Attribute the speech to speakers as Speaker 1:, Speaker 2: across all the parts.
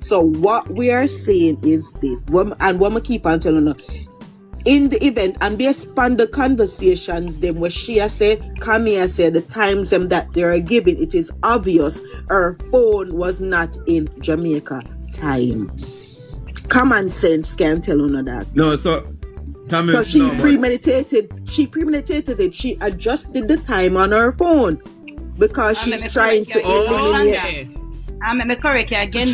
Speaker 1: So what we are saying is this, and what I keep on telling her, in the event, and based upon the conversations them where she has said, Camilla said, the times them that they are giving, it is obvious her phone was not in Jamaica time. Common sense can tell her that.
Speaker 2: No, so
Speaker 1: So she premeditated it. She adjusted the time on her phone because she's trying to eliminate.
Speaker 3: I'm correct again.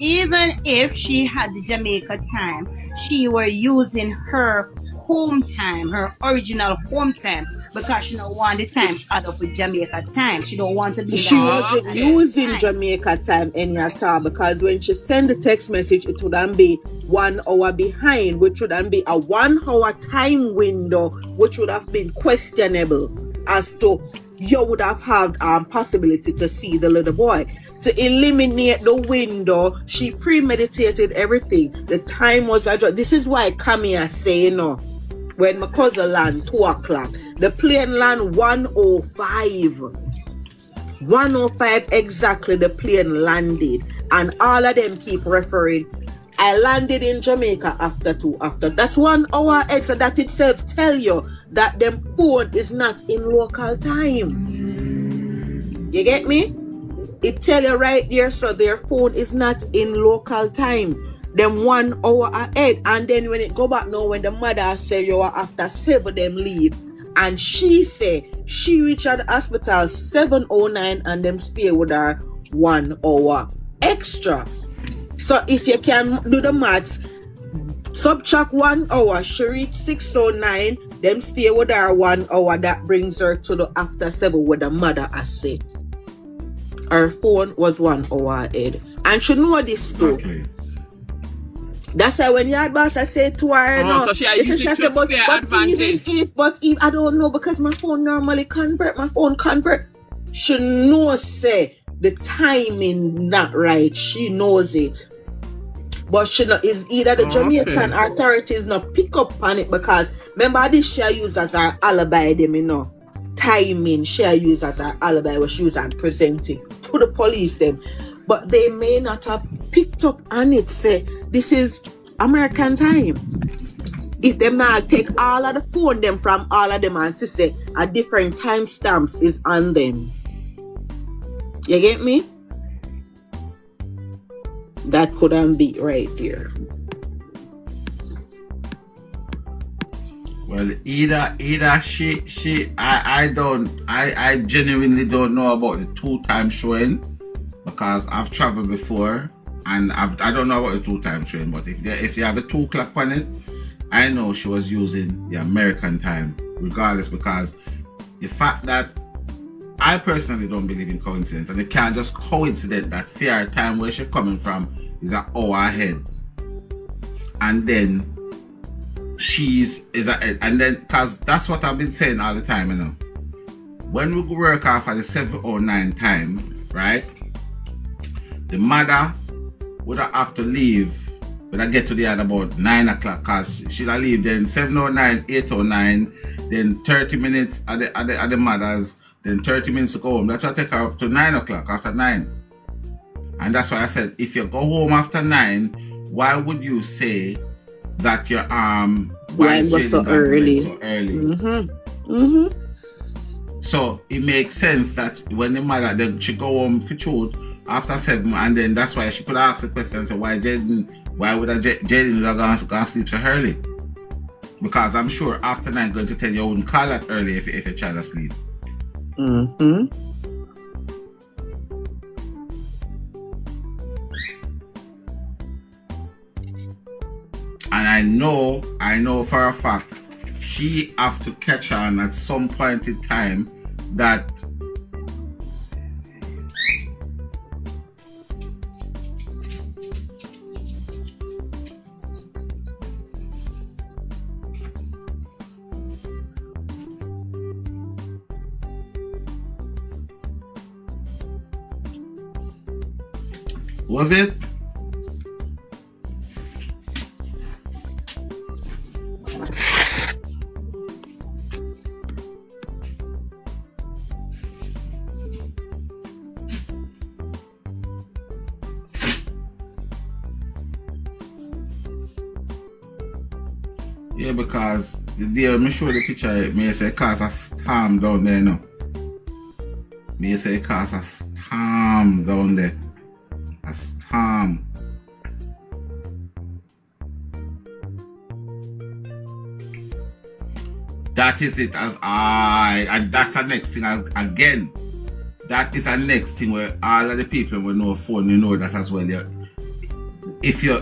Speaker 3: Even if she had the Jamaica time, she were using her home time, her original home time, because she don't want the time add up with Jamaica time. She don't want to be.
Speaker 1: She wasn't using Jamaica time any at all, because when she sent the text message, it would then be 1 hour behind, which would then be a 1 hour time window, which would have been questionable as to you would have had possibility to see the little boy. To eliminate the window, she premeditated everything. The time was adjusted. This is why Camilla say, when my cousin land 2 o'clock, the plane land 1:05. 1:05 exactly, the plane landed. And all of them keep referring, I landed in Jamaica after 2 after. That's 1 hour ahead. So that itself tell you that them phone is not in local time. You get me? It tell you right there, so their phone is not in local time. Them 1 hour ahead. And then when it go back now, when the mother say you are after 7, them leave. And she say she reach at the hospital 7:09 and them stay with her 1 hour extra. So if you can do the maths, subtract 1 hour, she reach 6:09, them stay with her 1 hour, that brings her to the after 7 with the mother has said. Her phone was 1 hour ahead. And she know this too. Okay. That's why when your boss I say to her,
Speaker 4: so she even if,
Speaker 1: I don't know, because my phone normally convert, she knows say the timing not right. She knows it. But she know is either the Jamaican authorities not pick up on it, because remember this she use as her alibi them, timing she use as her alibi what she use and presenting to the police them. But they may not have picked up on it, say this is American time. If them not take all of the phone them from all of them and say a different timestamps is on them. You get me? That couldn't be right there.
Speaker 5: Well, either I genuinely don't know about the 2-time showing, because I've traveled before and I don't know about the 2-time showing, but if you have a 2 o'clock on it, I know she was using the American time regardless, because the fact that I personally don't believe in coincidence, and it can't just coincidence that fair time where she's coming from is an hour ahead, and then because that's what I've been saying all the time, when we work off at the 7:09 time, right, the mother would have to leave when I get to the other about 9 o'clock, because she'll leave then 7:09, 8:09, then 30 minutes at the mother's, then 30 minutes to go home. That's why I take her up to 9 o'clock, after 9. And that's why I said, if you go home after 9, why would you say that your
Speaker 1: why was so early?
Speaker 5: So it makes sense that when the mother then she go home for truth after 7, and then that's why she could ask the question, so why would Jayden go sleep so early? Because I'm sure after 9 going to tell you wouldn't call that early if your child asleep. And I know for a fact she have to catch on at some point in time that was it? Yeah, because the day me show the picture, me say cause a storm down there now. Me say cause a storm down there. A storm. That is it as and that's the next thing again. That is the next thing where all of the people will know phone, you know that as well. If your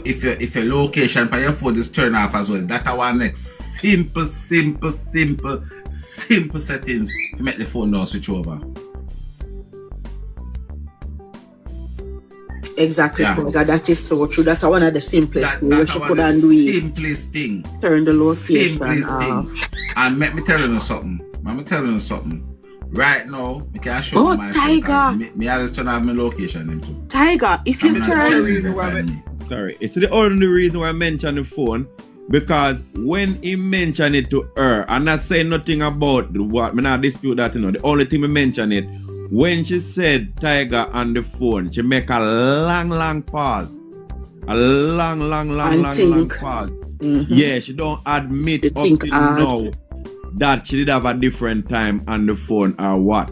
Speaker 5: location by your phone is turned off as well, that's our next simple settings to make the phone now switch over.
Speaker 1: Exactly,
Speaker 5: Yeah.
Speaker 1: Tiger. That is so true. That's one of the simplest ways
Speaker 5: That's
Speaker 1: she
Speaker 5: one
Speaker 1: could
Speaker 5: of
Speaker 1: do
Speaker 5: the
Speaker 1: it.
Speaker 5: simplest thing.
Speaker 1: Turn the location
Speaker 5: Simplest
Speaker 1: off.
Speaker 5: thing. And let me tell you something. Right now, I can show
Speaker 1: Oh,
Speaker 5: you my
Speaker 1: Tiger.
Speaker 5: phone. Me always turn off my location into.
Speaker 1: Tiger, if you turn
Speaker 2: Sorry, it's the only reason why I mention the phone, because when he mentioned it to her, I'm not saying nothing about what, me not dispute that, you know. The only thing me mention it, when she said Tiger on the phone, she make a long pause. A long pause.
Speaker 1: Mm-hmm.
Speaker 2: Yeah, she don't admit
Speaker 1: You
Speaker 2: up
Speaker 1: think
Speaker 2: till
Speaker 1: hard.
Speaker 2: now that she did have a different time on the phone or what.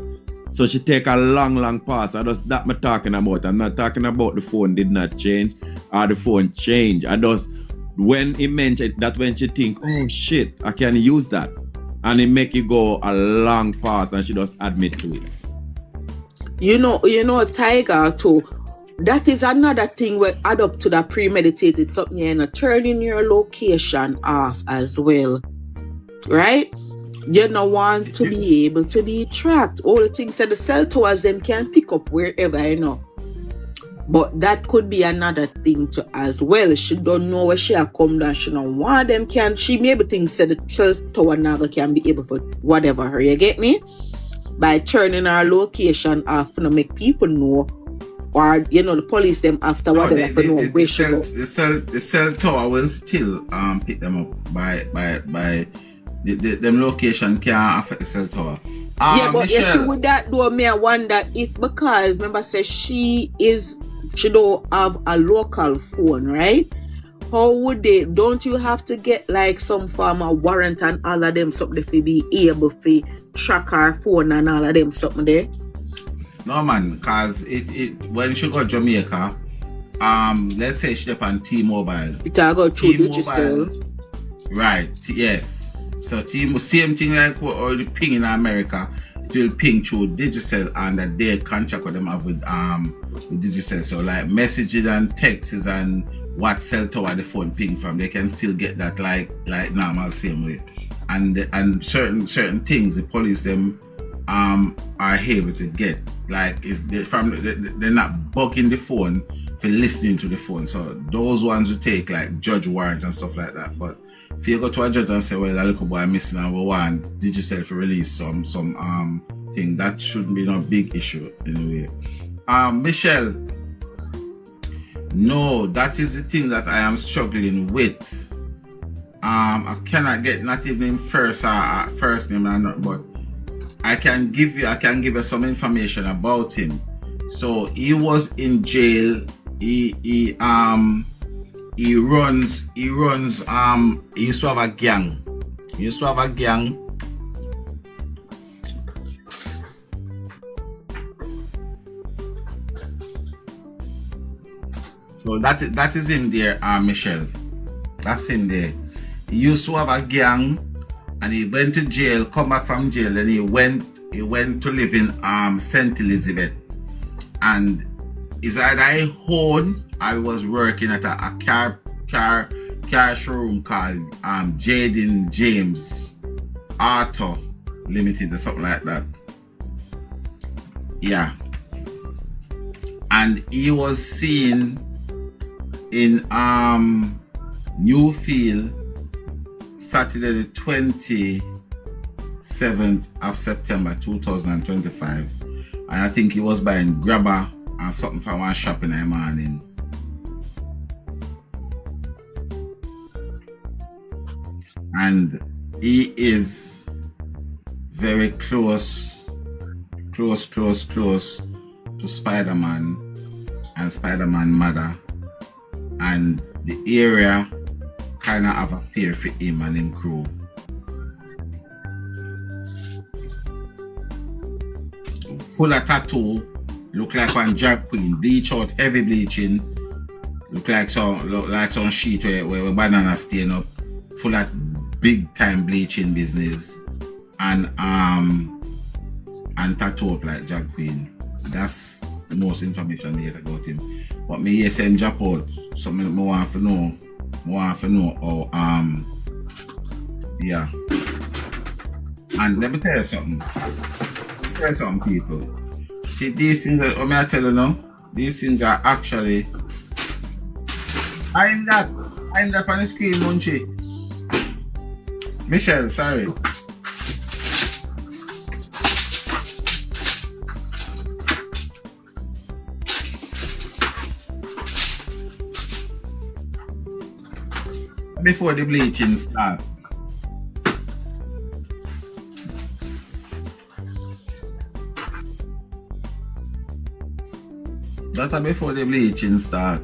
Speaker 2: So she take a long pause. That's that I'm talking about. I'm not talking about the phone did not change or the phone changed. I just, when he mentioned that, when she think, oh shit, I can use that. And it make you go a long pause and she just admit to it.
Speaker 1: You know, Tiger too. That is another thing where add up to that premeditated something, you know, turning your location off as well. Right? You don't want to be able to be tracked. All the things that the cell towers them can pick up wherever, you know. But that could be another thing too as well. She don't know where she a come down. She don't want them can. She maybe thinks that the cell tower never can be able for whatever her. You get me? By turning our location off to make people know, or you know, the police them after whatever to know where she go.
Speaker 5: The cell tower will still pick them up by them location can't affect the cell tower.
Speaker 1: Yeah, but
Speaker 5: Michelle,
Speaker 1: you see with that though, me I wonder if, because remember say she don't have a local phone, right? How would they? Don't you have to get like some form of warrant and all of them something to be able to track her phone and all of them something there?
Speaker 5: no man, because it when she got Jamaica, let's say she on T-Mobile.
Speaker 1: It all go through
Speaker 5: T-Mobile.
Speaker 1: digital.
Speaker 5: Right, yes. So same thing like what all the ping in America, it will ping through Digicel and that their contract with them have with Digicel. So like messages and texts and what cell tower the phone ping from, they can still get that like normal same way. And certain things the police them are able to get. Like they're not bugging the phone for listening to the phone. So those ones will take like judge warrant and stuff like that. But if you go to a judge and say, well, a little boy missing and we want Digicel to release some thing, that shouldn't be no big issue anyway. Michelle, no, that is the thing that I am struggling with. I cannot get not even first name or not, but I can give you some information about him. So he was in jail. He used to have a gang. So that is him there, Michelle. That's him there. He used to have a gang and he went to jail, come back from jail, and he went to live in St. Elizabeth. And is either a home or he was working at a car showroom called Jayden James Auto Limited or something like that. Yeah. And he was seen in Newfield Saturday the 27th of September 2025. And I think he was buying grabber and something from one shop in the morning. And he is very close to Spider-Man and Spider-Man mother. And the area kind of have a pair for him and him crew. Full of tattoo, look like one drag queen, bleach out, heavy bleaching, look like some sheet where banana stain up, full of big time bleaching business, and tattoo up like drag queen. That's the most information I get about him. But me hear him drop out, so I want to know how yeah. And let me tell you something. People. See, these things that I tell you now, these things are actually I'm that on the screen, Munchie. Michelle, sorry. Before the bleaching start. That's before the bleaching start.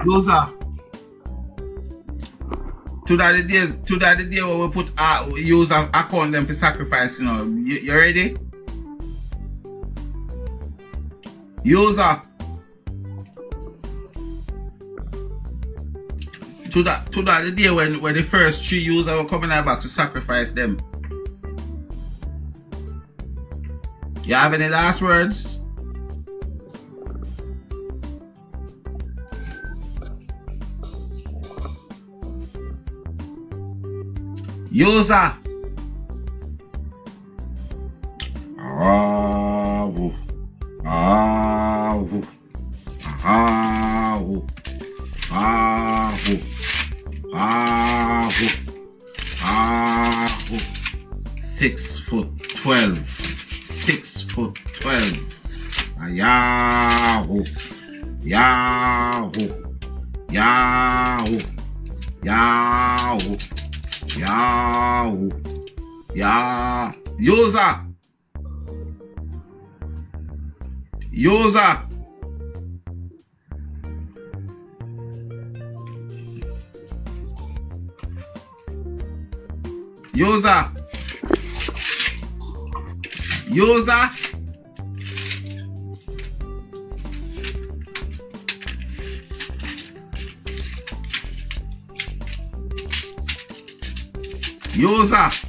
Speaker 5: Those are to the day where we put use a account them for sacrifice, you know. You ready? User to the day when the first 3 users were coming back to sacrifice them. You have any last words? User. Six foot 12. 6 foot 12. Yahoo. Yahoo. Yahoo. Yahoo. Yahoo. Yeah. User. User. User. User. User.